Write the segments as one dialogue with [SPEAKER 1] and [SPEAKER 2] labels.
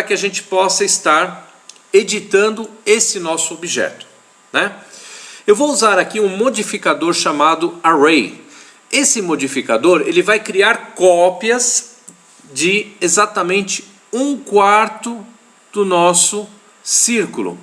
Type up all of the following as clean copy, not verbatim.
[SPEAKER 1] que a gente possa estar editando esse nosso objeto, né? Eu vou usar aqui um modificador chamado Array. Esse modificador ele vai criar cópias de exatamente 1/4 do nosso círculo.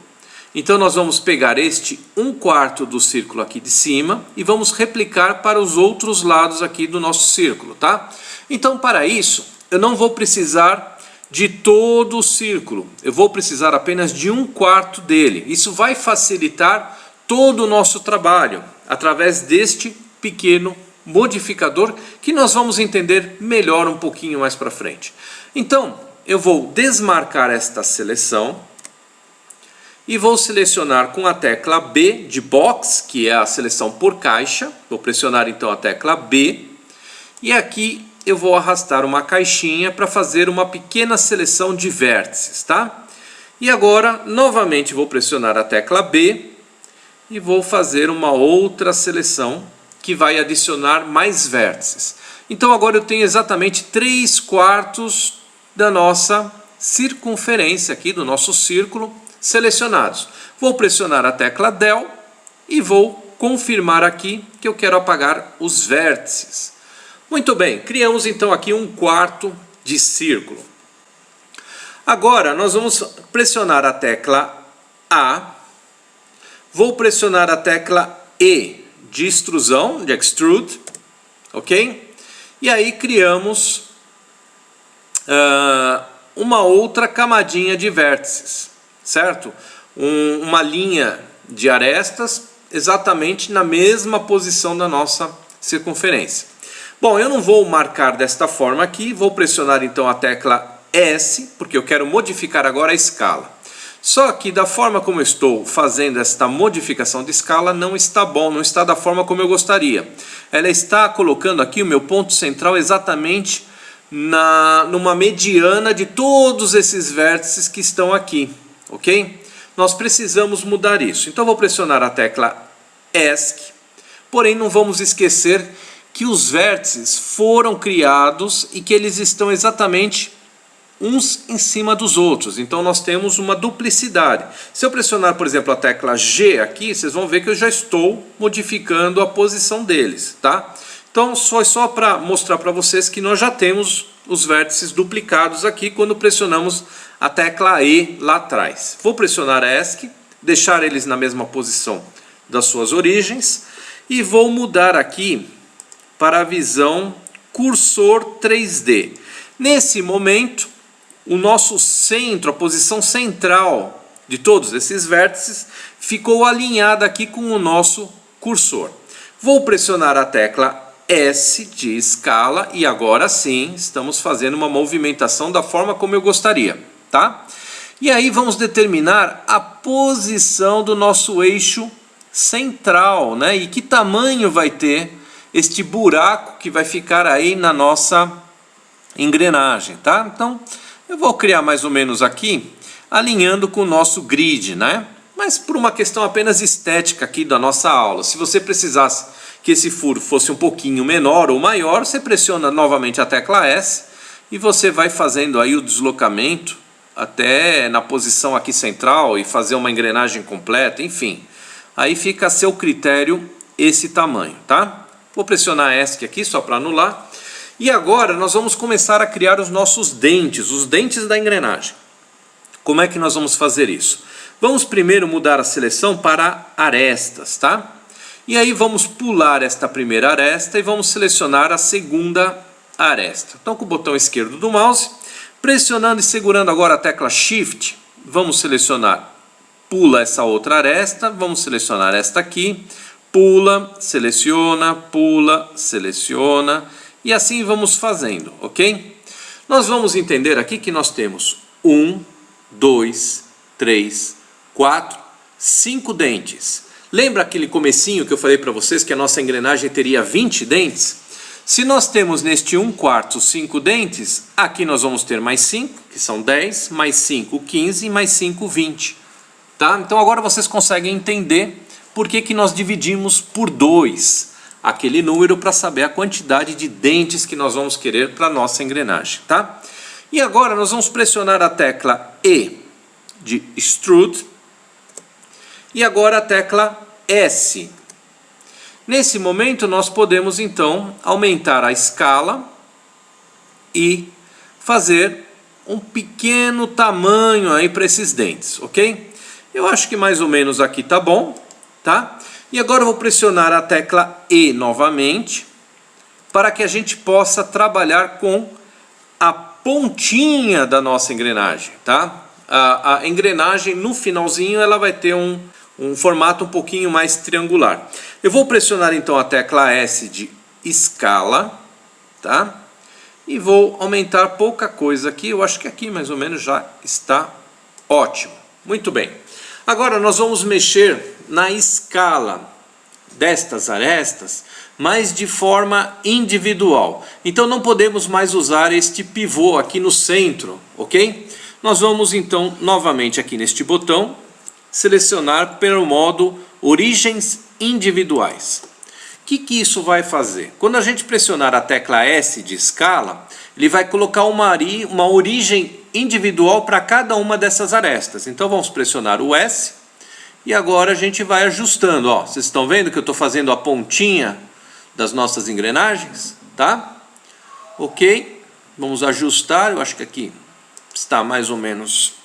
[SPEAKER 1] Então nós vamos pegar este 1/4 do círculo aqui de cima e vamos replicar para os outros lados aqui do nosso círculo, tá? Então para isso eu não vou precisar de todo o círculo, eu vou precisar apenas de 1/4 dele. Isso vai facilitar todo o nosso trabalho através deste pequeno modificador que nós vamos entender melhor um pouquinho mais para frente. Então eu vou desmarcar esta seleção e vou selecionar com a tecla B de box, que é a seleção por caixa. Vou pressionar então a tecla B e aqui eu vou arrastar uma caixinha para fazer uma pequena seleção de vértices, tá? E agora novamente vou pressionar a tecla B e vou fazer uma outra seleção que vai adicionar mais vértices. Então agora eu tenho exatamente 3/4 da nossa circunferência aqui, do nosso círculo, selecionados. Vou pressionar a tecla Del e vou confirmar aqui que eu quero apagar os vértices. Muito bem, criamos então aqui 1/4 de círculo. Agora nós vamos pressionar a tecla A, vou pressionar a tecla E de extrusão, de extrude, ok? E aí criamos uma outra camadinha de vértices, certo? Uma linha de arestas exatamente na mesma posição da nossa circunferência. Bom, eu não vou marcar desta forma aqui, vou pressionar então a tecla S, porque eu quero modificar agora a escala. Só que da forma como eu estou fazendo esta modificação de escala não está bom, não está da forma como eu gostaria. Ela está colocando aqui o meu ponto central exatamente numa mediana de todos esses vértices que estão aqui, ok? Nós precisamos mudar isso. Então eu vou pressionar a tecla ESC, porém não vamos esquecer que os vértices foram criados e que eles estão exatamente uns em cima dos outros. Então nós temos uma duplicidade. Se eu pressionar, por exemplo, a tecla G aqui, vocês vão ver que eu já estou modificando a posição deles, tá? Então só para mostrar para vocês que nós já temos os vértices duplicados aqui quando pressionamos a tecla E lá atrás. Vou pressionar a ESC, deixar eles na mesma posição das suas origens e vou mudar aqui para a visão cursor 3D. Nesse momento, o nosso centro, a posição central de todos esses vértices, ficou alinhada aqui com o nosso cursor. Vou pressionar a tecla S de escala e agora sim estamos fazendo uma movimentação da forma como eu gostaria, tá? E aí vamos determinar a posição do nosso eixo central, né? E que tamanho vai ter este buraco que vai ficar aí na nossa engrenagem, tá? Então eu vou criar mais ou menos aqui, alinhando com o nosso grid, né? Mas por uma questão apenas estética aqui da nossa aula. Se você precisasse que esse furo fosse um pouquinho menor ou maior, você pressiona novamente a tecla S e você vai fazendo aí o deslocamento até na posição aqui central e fazer uma engrenagem completa, enfim. Aí fica a seu critério esse tamanho, tá? Vou pressionar ESC aqui só para anular. E agora nós vamos começar a criar os nossos dentes, os dentes da engrenagem. Como é que nós vamos fazer isso? Vamos primeiro mudar a seleção para arestas, tá? E aí vamos pular esta primeira aresta e vamos selecionar a segunda aresta. Então com o botão esquerdo do mouse, pressionando e segurando agora a tecla Shift, vamos selecionar, pula essa outra aresta, vamos selecionar esta aqui, pula, seleciona, e assim vamos fazendo, ok? Nós vamos entender aqui que nós temos 1, 2, 3, 4, 5 dentes. Lembra aquele comecinho que eu falei para vocês que a nossa engrenagem teria 20 dentes? Se nós temos neste 1/4 5 dentes, aqui nós vamos ter mais 5, que são 10, mais 5, 15, mais 5, 20. Tá? Então agora vocês conseguem entender por que nós dividimos por 2 aquele número para saber a quantidade de dentes que nós vamos querer para a nossa engrenagem. Tá? E agora nós vamos pressionar a tecla E de extrude e agora a tecla S. Nesse momento nós podemos então aumentar a escala e fazer um pequeno tamanho aí para esses dentes, ok? Eu acho que mais ou menos aqui tá bom, tá? E agora eu vou pressionar a tecla E novamente para que a gente possa trabalhar com a pontinha da nossa engrenagem, tá? A engrenagem no finalzinho ela vai ter um formato um pouquinho mais triangular. Eu vou pressionar então a tecla S de escala, tá? E vou aumentar pouca coisa aqui, eu acho que aqui mais ou menos já está ótimo. Muito bem. Agora nós vamos mexer na escala destas arestas, mas de forma individual. Então não podemos mais usar este pivô aqui no centro, ok? Nós vamos então novamente aqui neste botão, selecionar pelo modo Origens Individuais. O que isso vai fazer? Quando a gente pressionar a tecla S de escala, ele vai colocar uma origem individual para cada uma dessas arestas. Então vamos pressionar o S e agora a gente vai ajustando. Ó, vocês estão vendo que eu estou fazendo a pontinha das nossas engrenagens? Tá? Ok, vamos ajustar. Eu acho que aqui está mais ou menos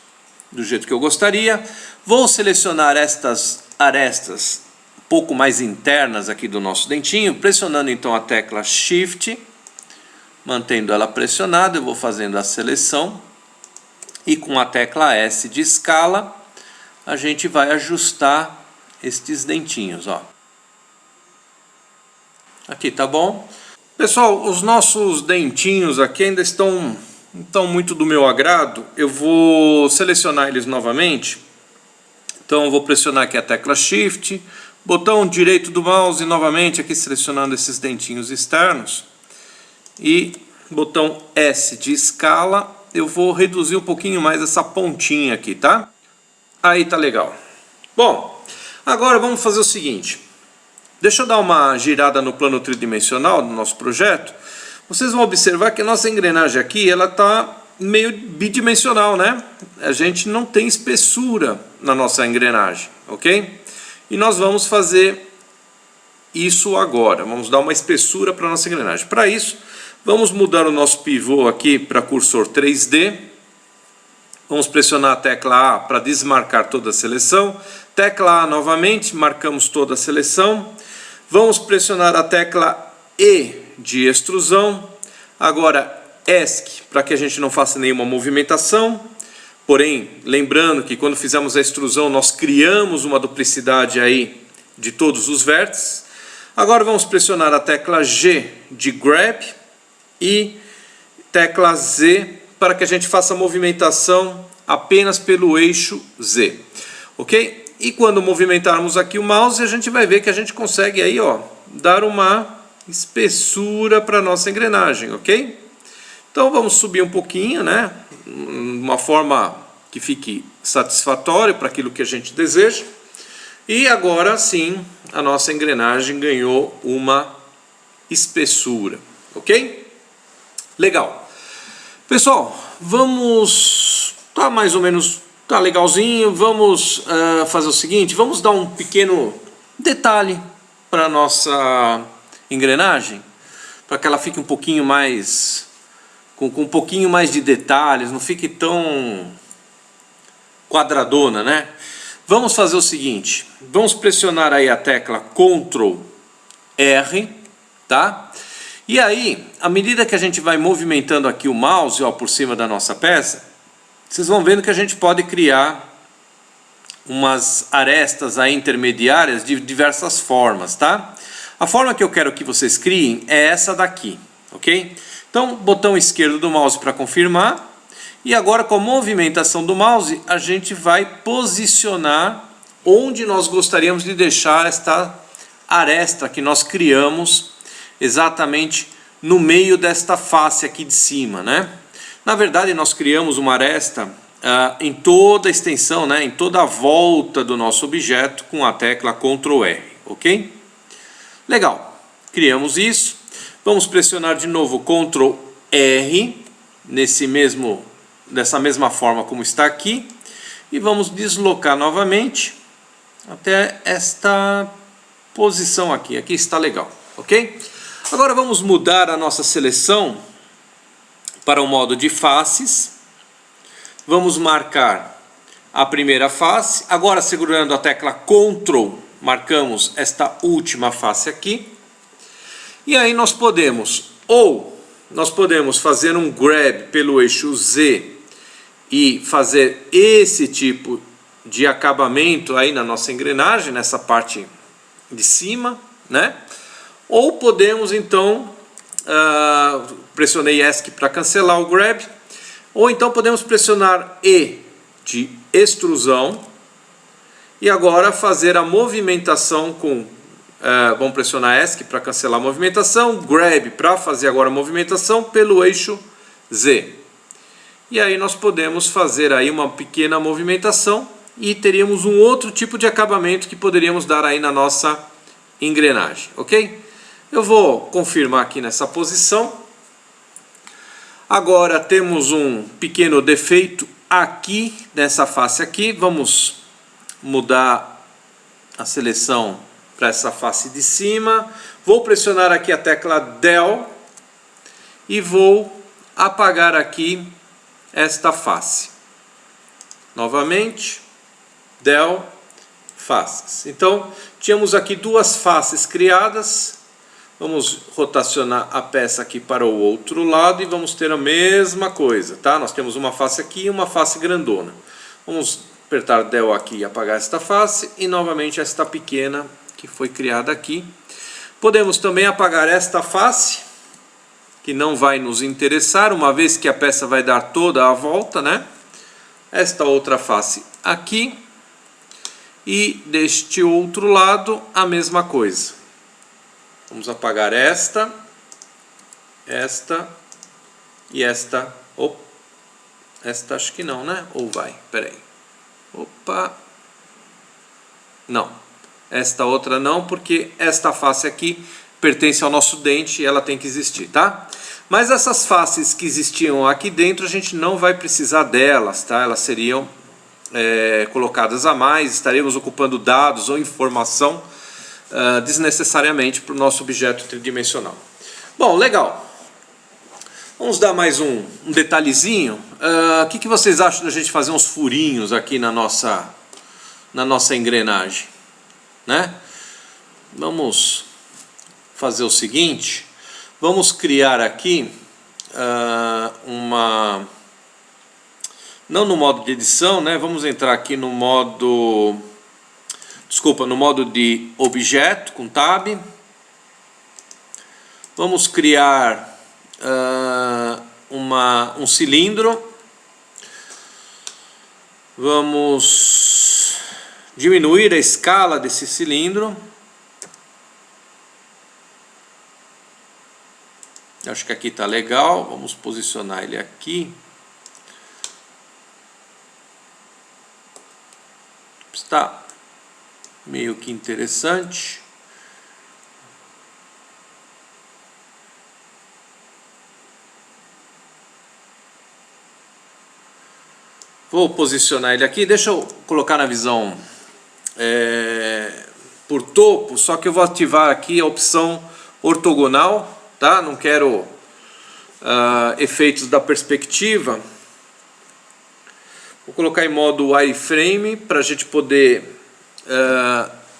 [SPEAKER 1] do jeito que eu gostaria. Vou selecionar estas arestas um pouco mais internas aqui do nosso dentinho, pressionando então a tecla Shift, mantendo ela pressionada, eu vou fazendo a seleção e com a tecla S de escala a gente vai ajustar estes dentinhos, ó. Aqui tá bom. Pessoal, os nossos dentinhos aqui ainda estão muito do meu agrado. Eu vou selecionar eles novamente. Então eu vou pressionar aqui a tecla Shift, botão direito do mouse novamente aqui selecionando esses dentinhos externos e botão S de escala. Eu vou reduzir um pouquinho mais essa pontinha aqui, tá? Aí tá legal. Bom, agora vamos fazer o seguinte. Deixa eu dar uma girada no plano tridimensional do nosso projeto. Vocês vão observar que a nossa engrenagem aqui, ela tá meio bidimensional, né? A gente não tem espessura na nossa engrenagem, ok? E nós vamos fazer isso agora. Vamos dar uma espessura para a nossa engrenagem. Para isso, vamos mudar o nosso pivô aqui para cursor 3D. Vamos pressionar a tecla A para desmarcar toda a seleção. Tecla A novamente, marcamos toda a seleção. Vamos pressionar a tecla E de extrusão. Agora ESC, para que a gente não faça nenhuma movimentação. Porém, lembrando que quando fizemos a extrusão, nós criamos uma duplicidade aí de todos os vértices. Agora vamos pressionar a tecla G de Grab e tecla Z para que a gente faça a movimentação apenas pelo eixo Z. Ok? E quando movimentarmos aqui o mouse, a gente vai ver que a gente consegue aí, ó, dar uma espessura para a nossa engrenagem, ok? Então vamos subir um pouquinho, né? Uma forma que fique satisfatória para aquilo que a gente deseja. E agora sim, a nossa engrenagem ganhou uma espessura, ok? Legal. Pessoal, vamos... Tá mais ou menos... Tá legalzinho. Vamos fazer o seguinte, vamos dar um pequeno detalhe para a nossa engrenagem, para que ela fique um pouquinho mais... Com um pouquinho mais de detalhes, não fique tão quadradona, né? Vamos fazer o seguinte, vamos pressionar aí a tecla Ctrl R, tá? E aí, à medida que a gente vai movimentando aqui o mouse, ó, por cima da nossa peça, vocês vão vendo que a gente pode criar umas arestas aí intermediárias de diversas formas, tá? A forma que eu quero que vocês criem é essa daqui, ok? Então, botão esquerdo do mouse para confirmar. E agora, com a movimentação do mouse, a gente vai posicionar onde nós gostaríamos de deixar esta aresta que nós criamos exatamente no meio desta face aqui de cima, né? Na verdade, nós criamos uma aresta em toda a extensão, né? Em toda a volta do nosso objeto com a tecla Ctrl R, ok? Legal, criamos isso. Vamos pressionar de novo Ctrl R nesse mesmo dessa mesma forma como está aqui e vamos deslocar novamente até esta posição aqui. Aqui está legal, ok? Agora vamos mudar a nossa seleção para o modo de faces. Vamos marcar a primeira face. Agora, segurando a tecla Ctrl, marcamos esta última face aqui. E aí nós podemos fazer um grab pelo eixo Z e fazer esse tipo de acabamento aí na nossa engrenagem, nessa parte de cima, né? Ou podemos então, pressionei ESC para cancelar o grab, ou então podemos pressionar E de extrusão e agora fazer a movimentação com, vamos pressionar ESC para cancelar a movimentação, grab para fazer agora a movimentação pelo eixo Z. E aí nós podemos fazer aí uma pequena movimentação e teríamos um outro tipo de acabamento que poderíamos dar aí na nossa engrenagem, ok? Eu vou confirmar aqui nessa posição. Agora temos um pequeno defeito aqui nessa face aqui. Vamos mudar a seleção para essa face de cima. Vou pressionar aqui a tecla Del e vou apagar aqui esta face. Novamente, Del, faces. Então, tínhamos aqui duas faces criadas. Vamos rotacionar a peça aqui para o outro lado e vamos ter a mesma coisa, tá? Nós temos uma face aqui e uma face grandona. Vamos apertar Del aqui e apagar esta face e novamente esta pequena que foi criada aqui. Podemos também apagar esta face, que não vai nos interessar, uma vez que a peça vai dar toda a volta, né? Esta outra face aqui. E deste outro lado a mesma coisa. Vamos apagar esta e esta. Esta acho que não, né? Ou vai? Peraí. Opa! Não. Esta outra não, porque esta face aqui pertence ao nosso dente e ela tem que existir, tá? Mas essas faces que existiam aqui dentro, a gente não vai precisar delas, tá? Elas seriam colocadas a mais, estaremos ocupando dados ou informação desnecessariamente para o nosso objeto tridimensional. Bom, legal. Vamos dar mais um detalhezinho. O que vocês acham da gente fazer uns furinhos aqui na nossa engrenagem, né? Vamos fazer o seguinte. Vamos criar aqui não no modo de edição, né? Vamos entrar aqui no modo, no modo de objeto com Tab. Vamos criar um cilindro. Vamos diminuir a escala desse cilindro. Acho que aqui está legal. Vamos posicionar ele aqui. Está meio que interessante. Vou posicionar ele aqui. Deixa eu colocar na visão por topo, só que eu vou ativar aqui a opção ortogonal, tá? Não quero efeitos da perspectiva. Vou colocar em modo wireframe para a gente poder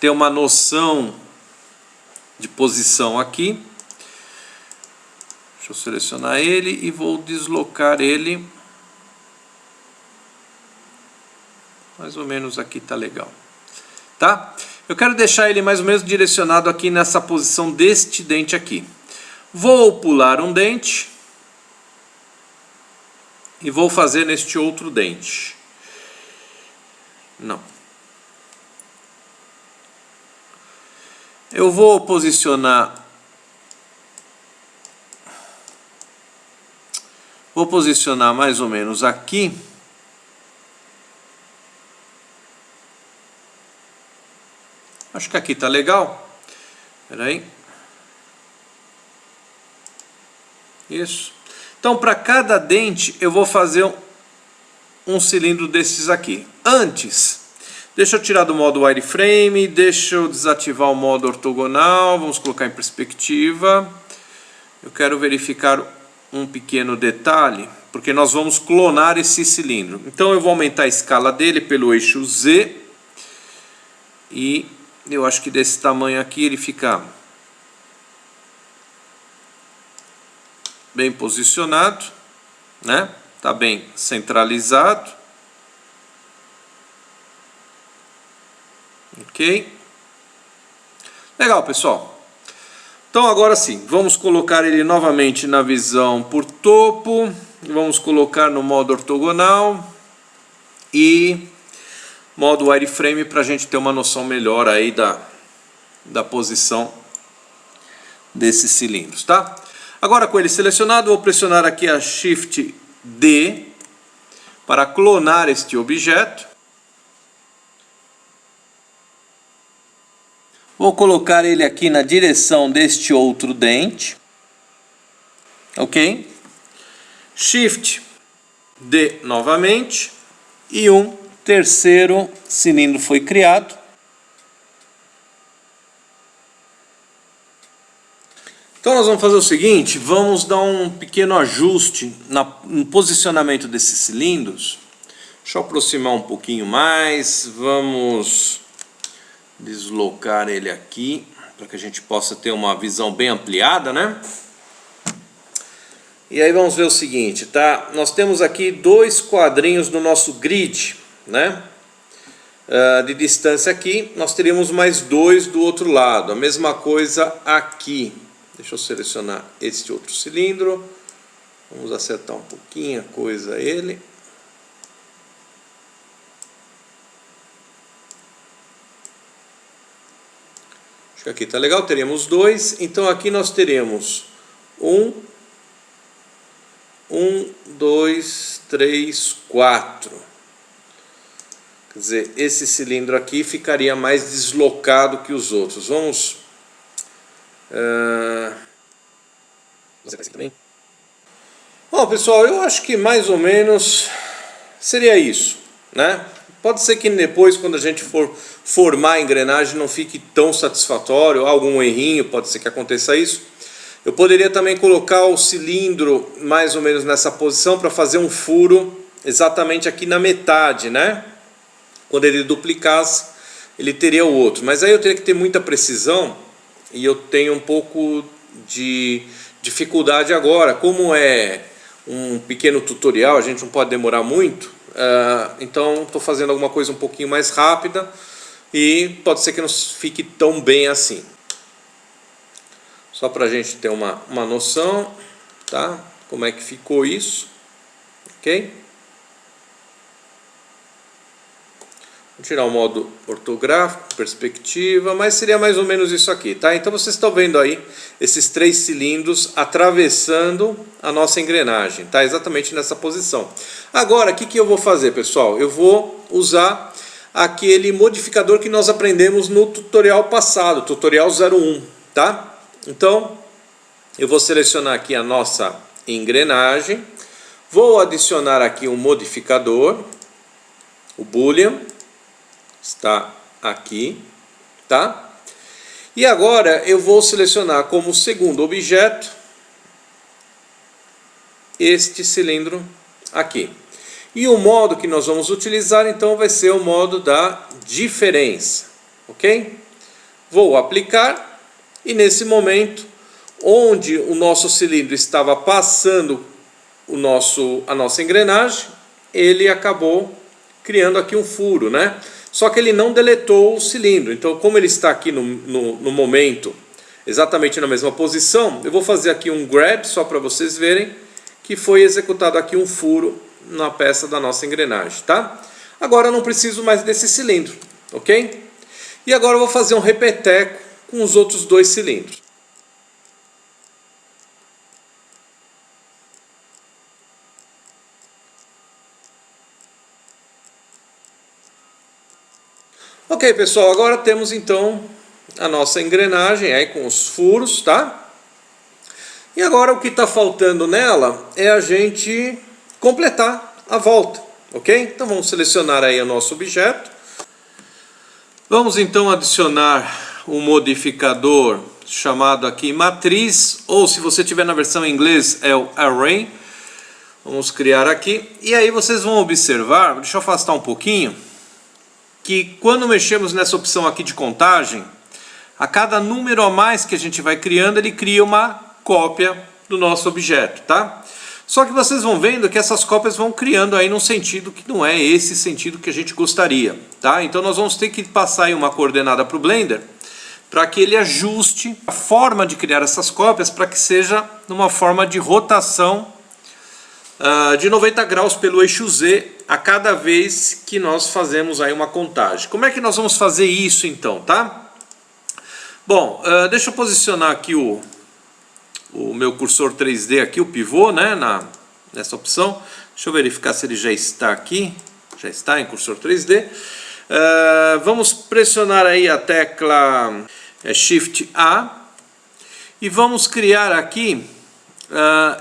[SPEAKER 1] ter uma noção de posição aqui. Deixa eu selecionar ele e vou deslocar ele. Mais ou menos aqui tá legal. Tá? Eu quero deixar ele mais ou menos direcionado aqui nessa posição deste dente aqui. Vou pular um dente e vou fazer neste outro dente. Não. Eu vou posicionar mais ou menos aqui. Acho que aqui tá legal. Espera aí. Isso. Então, para cada dente, eu vou fazer um cilindro desses aqui. Antes, deixa eu tirar do modo wireframe, deixa eu desativar o modo ortogonal, vamos colocar em perspectiva. Eu quero verificar um pequeno detalhe, porque nós vamos clonar esse cilindro. Então eu vou aumentar a escala dele pelo eixo Z, e eu acho que desse tamanho aqui ele fica bem posicionado, né? Tá bem centralizado. Ok? Legal, pessoal. Então agora sim, vamos colocar ele novamente na visão por topo. Vamos colocar no modo ortogonal e modo wireframe para a gente ter uma noção melhor aí da posição desses cilindros, tá? Agora com ele selecionado, vou pressionar aqui a Shift D para clonar este objeto. Vou colocar ele aqui na direção deste outro dente. Ok? Shift D novamente. E um terceiro cilindro foi criado. Então nós vamos fazer o seguinte, vamos dar um pequeno ajuste no posicionamento desses cilindros. Deixa eu aproximar um pouquinho mais, vamos deslocar ele aqui, para que a gente possa ter uma visão bem ampliada, né? E aí vamos ver o seguinte, tá? Nós temos aqui dois quadrinhos no nosso grid, né? De distância aqui, nós teríamos mais dois do outro lado, a mesma coisa aqui. Deixa eu selecionar este outro cilindro, vamos acertar um pouquinho a coisa ele. Acho que aqui está legal, teríamos dois, então aqui nós teremos 2, 3, 4. Quer dizer, esse cilindro aqui ficaria mais deslocado que os outros. Vamos... Bom, pessoal, eu acho que mais ou menos seria isso, né? Pode ser que depois, quando a gente for formar a engrenagem, não fique tão satisfatório, algum errinho, pode ser que aconteça isso. Eu poderia também colocar o cilindro mais ou menos nessa posição para fazer um furo exatamente aqui na metade, né? Quando ele duplicasse, ele teria o outro. Mas aí eu teria que ter muita precisão e eu tenho um pouco de dificuldade agora. Como é um pequeno tutorial, a gente não pode demorar muito, então estou fazendo alguma coisa um pouquinho mais rápida e pode ser que não fique tão bem assim. Só para a gente ter uma noção, tá? Como é que ficou isso, ok? Vou tirar o modo ortográfico, perspectiva, mas seria mais ou menos isso aqui, tá? Então vocês estão vendo aí esses três cilindros atravessando a nossa engrenagem, tá? Exatamente nessa posição. Agora, o que eu vou fazer, pessoal? Eu vou usar aquele modificador que nós aprendemos no tutorial passado, tutorial 01, tá? Então, eu vou selecionar aqui a nossa engrenagem, vou adicionar aqui um modificador, o Boolean, está aqui, tá? E agora eu vou selecionar como segundo objeto este cilindro aqui. E o modo que nós vamos utilizar então vai ser o modo da diferença, ok? Vou aplicar e nesse momento, onde o nosso cilindro estava passando a nossa engrenagem, ele acabou criando aqui um furo, né? Só que ele não deletou o cilindro. Então, como ele está aqui no momento exatamente na mesma posição, eu vou fazer aqui um grab só para vocês verem que foi executado aqui um furo na peça da nossa engrenagem, tá? Agora eu não preciso mais desse cilindro, ok? E agora eu vou fazer um repeteco com os outros dois cilindros. Ok, pessoal, agora temos então a nossa engrenagem aí com os furos, tá? E agora o que está faltando nela é a gente completar a volta, ok? Então vamos selecionar aí o nosso objeto. Vamos então adicionar um modificador chamado aqui matriz, ou se você tiver na versão em inglês é o array. Vamos criar aqui, e aí vocês vão observar, deixa eu afastar um pouquinho, que quando mexemos nessa opção aqui de contagem, a cada número a mais que a gente vai criando, ele cria uma cópia do nosso objeto, tá? Só que vocês vão vendo que essas cópias vão criando aí num sentido que não é esse sentido que a gente gostaria, tá? Então nós vamos ter que passar aí uma coordenada para o Blender, para que ele ajuste a forma de criar essas cópias para que seja numa forma de rotação de 90 graus pelo eixo Z a cada vez que nós fazemos aí uma contagem. Como é que nós vamos fazer isso então, tá? Bom, deixa eu posicionar aqui o meu cursor 3D aqui, o pivô, né, nessa opção. Deixa eu verificar se ele já está aqui. Já está em cursor 3D. Vamos pressionar aí a tecla Shift A e vamos criar aqui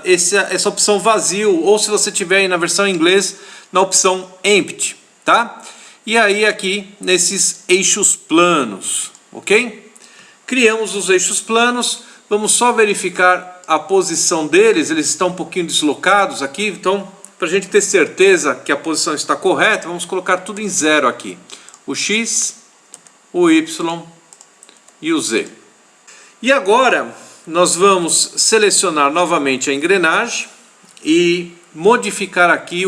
[SPEAKER 1] essa opção vazio, ou se você tiver aí na versão em inglês, na opção Empty, tá? E aí aqui nesses eixos planos, ok? Criamos os eixos planos, vamos só verificar a posição deles, eles estão um pouquinho deslocados aqui, então para a gente ter certeza que a posição está correta, vamos colocar tudo em 0 aqui. O X, o Y e o Z. E agora nós vamos selecionar novamente a engrenagem e modificar aqui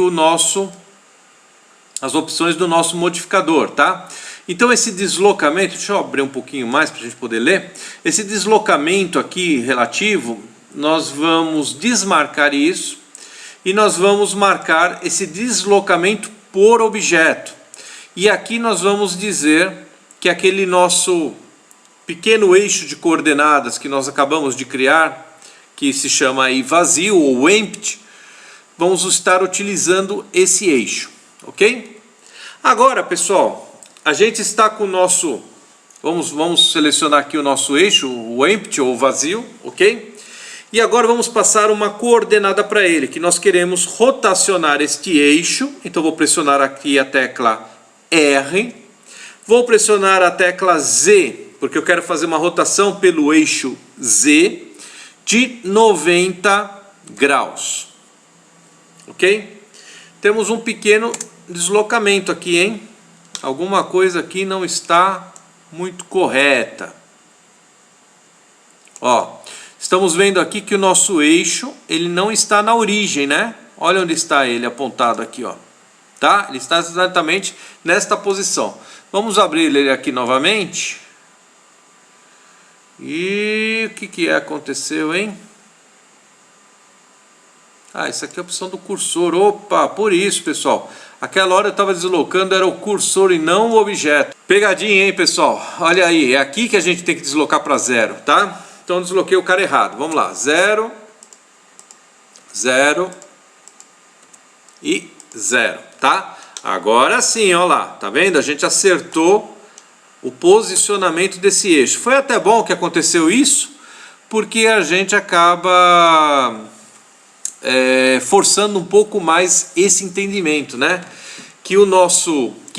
[SPEAKER 1] as opções do nosso modificador, tá? Então esse deslocamento, deixa eu abrir um pouquinho mais para a gente poder ler. Esse deslocamento aqui relativo, nós vamos desmarcar isso e nós vamos marcar esse deslocamento por objeto. E aqui nós vamos dizer que aquele nosso pequeno eixo de coordenadas que nós acabamos de criar, que se chama aí vazio ou empty, vamos estar utilizando esse eixo, ok? Agora, pessoal, a gente está com o nosso, vamos selecionar aqui o nosso eixo, o empty ou vazio, ok? E agora vamos passar uma coordenada para ele, que nós queremos rotacionar este eixo, então vou pressionar aqui a tecla R, vou pressionar a tecla Z, porque eu quero fazer uma rotação pelo eixo Z de 90 graus. Ok? Temos um pequeno deslocamento aqui, hein? Alguma coisa aqui não está muito correta. Ó, estamos vendo aqui que o nosso eixo, ele não está na origem, né? Olha onde está ele apontado aqui, ó. Tá? Ele está exatamente nesta posição. Vamos abrir ele aqui novamente. E o que aconteceu, hein? Isso aqui é a opção do cursor. Opa, por isso, pessoal. Aquela hora eu estava deslocando, era o cursor e não o objeto. Pegadinha, hein, pessoal? Olha aí, é aqui que a gente tem que deslocar para 0, tá? Então eu desloquei o cara errado. Vamos lá, 0, 0 e 0, tá? Agora sim, ó lá, tá vendo? A gente acertou o posicionamento desse eixo. Foi até bom que aconteceu isso, porque a gente acaba forçando um pouco mais esse entendimento, né? Que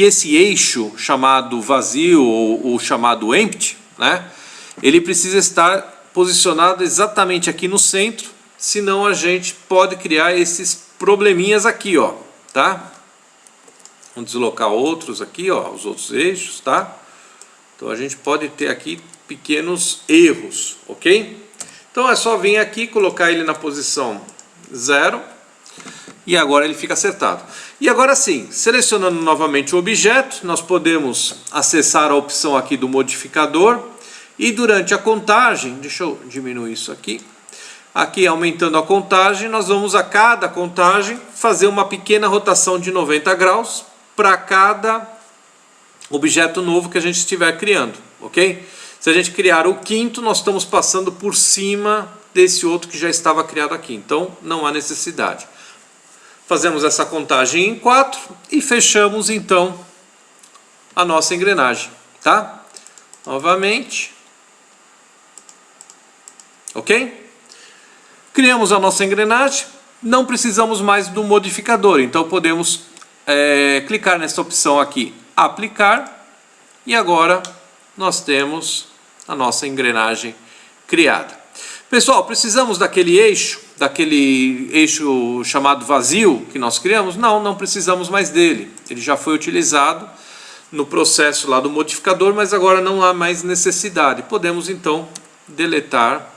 [SPEAKER 1] esse eixo chamado vazio ou chamado empty, né? Ele precisa estar posicionado exatamente aqui no centro, senão a gente pode criar esses probleminhas aqui, ó, tá? Vamos deslocar outros aqui, ó, os outros eixos, tá? Então a gente pode ter aqui pequenos erros, ok? Então é só vir aqui, colocar ele na posição 0 e agora ele fica acertado. E agora sim, selecionando novamente o objeto, nós podemos acessar a opção aqui do modificador e durante a contagem, deixa eu diminuir isso aqui, aumentando a contagem, nós vamos a cada contagem fazer uma pequena rotação de 90 graus para cada objeto novo que a gente estiver criando, ok? Se a gente criar o quinto, nós estamos passando por cima desse outro que já estava criado aqui, então não há necessidade. Fazemos essa contagem em 4 e fechamos então a nossa engrenagem, tá? Novamente, ok? Criamos a nossa engrenagem, não precisamos mais do modificador, então podemos clicar nessa opção aqui, aplicar, e agora nós temos a nossa engrenagem criada. Pessoal, precisamos daquele eixo chamado vazio que nós criamos? Não precisamos mais dele. Ele já foi utilizado no processo lá do modificador, mas agora não há mais necessidade. Podemos então deletar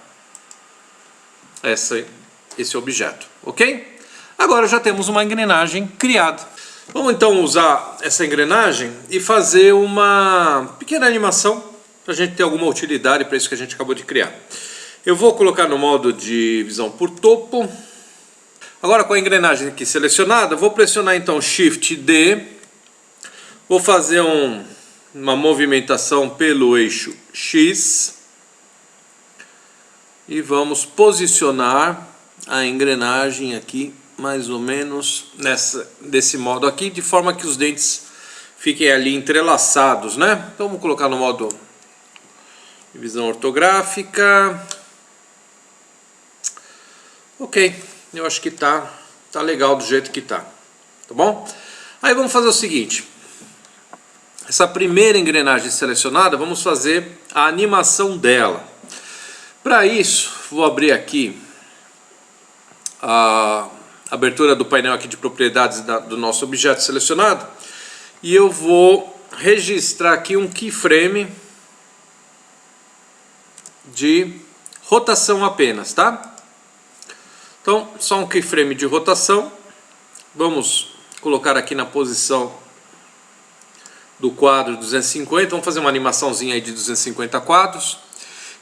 [SPEAKER 1] esse objeto, ok? Agora já temos uma engrenagem criada. Vamos então usar essa engrenagem e fazer uma pequena animação para a gente ter alguma utilidade para isso que a gente acabou de criar. Eu vou colocar no modo de visão por topo. Agora com a engrenagem aqui selecionada, vou pressionar então Shift D. Vou fazer uma movimentação pelo eixo X. E vamos posicionar a engrenagem aqui mais ou menos desse modo aqui, de forma que os dentes fiquem ali entrelaçados, né? Então vamos colocar no modo de visão ortográfica. Ok, eu acho que tá legal do jeito que tá bom? Aí vamos fazer o seguinte, essa primeira engrenagem selecionada, vamos fazer a animação dela. Para isso, vou abrir aqui a abertura do painel aqui de propriedades do nosso objeto selecionado, e eu vou registrar aqui um keyframe de rotação apenas, tá? Então, só um keyframe de rotação. Vamos colocar aqui na posição do quadro 250. Vamos fazer uma animaçãozinha aí de 250 quadros.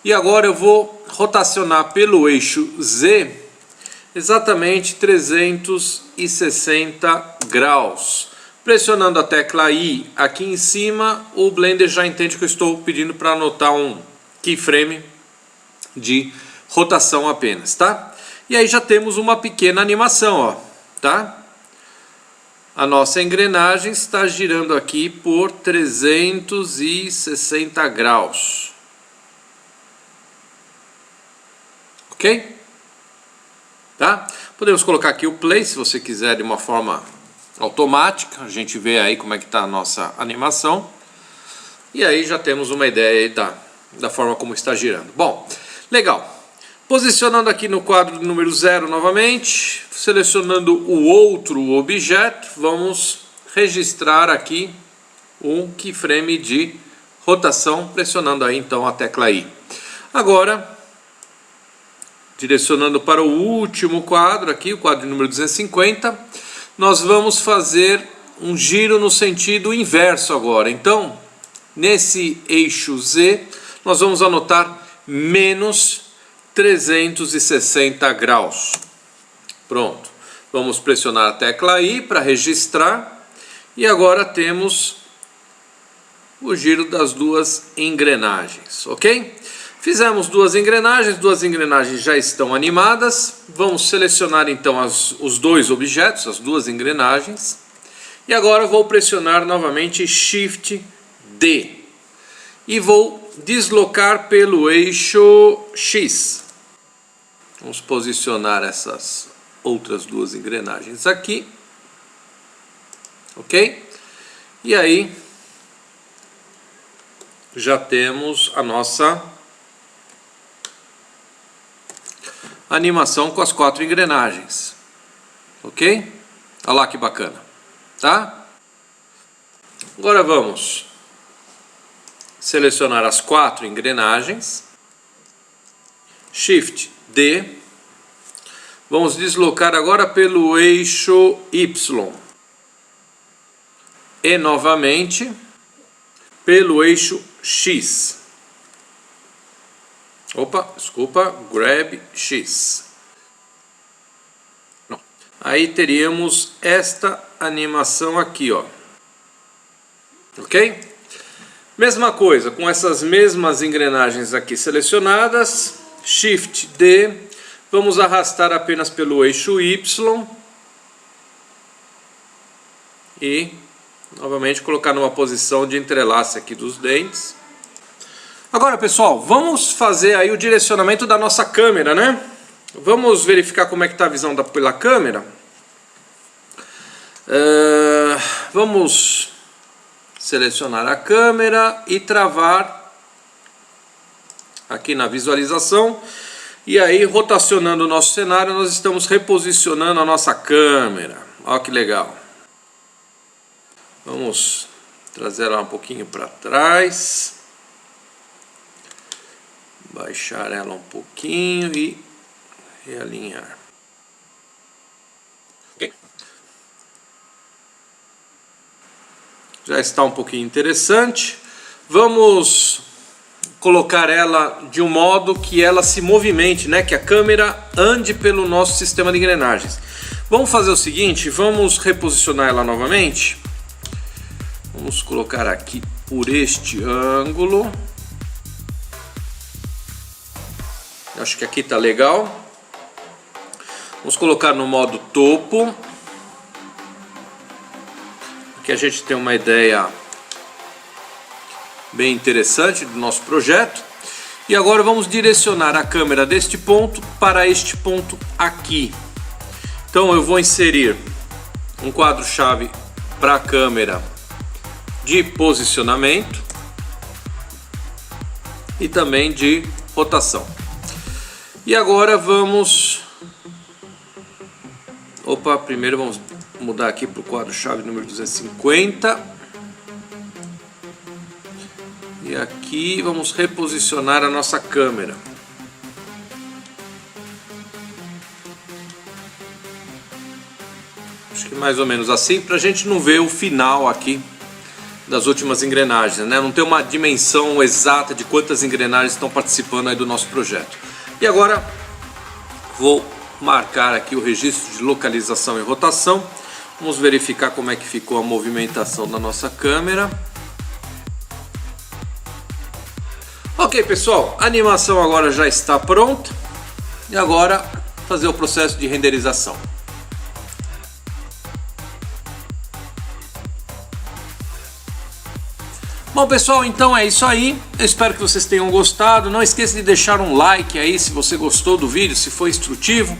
[SPEAKER 1] E agora eu vou rotacionar pelo eixo Z exatamente 360 graus. Pressionando a tecla I aqui em cima, o Blender já entende que eu estou pedindo para anotar um keyframe de rotação apenas, tá? E aí já temos uma pequena animação, ó, tá? A nossa engrenagem está girando aqui por 360 graus. Ok? Tá? Podemos colocar aqui o play, se você quiser, de uma forma automática. A gente vê aí como é que está a nossa animação. E aí já temos uma ideia aí da forma como está girando. Bom, legal. Posicionando aqui no quadro número 0 novamente, selecionando o outro objeto, vamos registrar aqui um keyframe de rotação, pressionando aí então a tecla I. Agora, direcionando para o último quadro aqui, o quadro número 250, nós vamos fazer um giro no sentido inverso agora. Então, nesse eixo Z, nós vamos anotar menos 360 graus. Pronto. Vamos pressionar a tecla I para registrar. E agora temos o giro das duas engrenagens, ok? Fizemos duas engrenagens já estão animadas. Vamos selecionar então os dois objetos, as duas engrenagens. E agora vou pressionar novamente Shift D. E vou deslocar pelo eixo X. Vamos posicionar essas outras duas engrenagens aqui. Ok? E aí já temos a nossa animação com as 4 engrenagens. Ok? Olha lá que bacana. Tá? Agora vamos selecionar as 4 engrenagens, Shift D, vamos deslocar agora pelo eixo Y, e novamente pelo eixo X, Grab X. Aí teríamos esta animação aqui, ó, ok? Mesma coisa, com essas mesmas engrenagens aqui selecionadas, Shift D, vamos arrastar apenas pelo eixo Y e novamente colocar numa posição de entrelace aqui dos dentes. Agora, pessoal, vamos fazer aí o direcionamento da nossa câmera, né? Vamos verificar como é que está a visão pela câmera. Vamos selecionar a câmera e travar aqui na visualização. E aí, rotacionando o nosso cenário, nós estamos reposicionando a nossa câmera. Olha que legal. Vamos trazer ela um pouquinho para trás. Baixar ela um pouquinho e realinhar. Okay. Já está um pouquinho interessante. Vamos colocar ela de um modo que ela se movimente, né? Que a câmera ande pelo nosso sistema de engrenagens. Vamos fazer o seguinte, vamos reposicionar ela novamente. Vamos colocar aqui por este ângulo. Acho que aqui tá legal. Vamos colocar no modo topo. Aqui a gente tem uma ideia bem interessante do nosso projeto. E agora vamos direcionar a câmera deste ponto para este ponto aqui. Então eu vou inserir um quadro-chave para a câmera de posicionamento e também de rotação. E agora vamos... primeiro vamos mudar aqui para o quadro-chave número 250. E aqui vamos reposicionar a nossa câmera. Acho que mais ou menos assim, para a gente não ver o final aqui das últimas engrenagens, né? Não ter uma dimensão exata de quantas engrenagens estão participando aí do nosso projeto. E agora vou marcar aqui o registro de localização e rotação. Vamos verificar como é que ficou a movimentação da nossa câmera. Ok, pessoal, a animação agora já está pronta. E agora fazer o processo de renderização. Bom, pessoal, então é isso aí. Eu espero que vocês tenham gostado. Não esqueça de deixar um like aí se você gostou do vídeo, se foi instrutivo.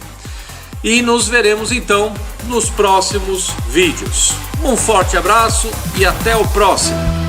[SPEAKER 1] E nos veremos então nos próximos vídeos. Um forte abraço e até o próximo.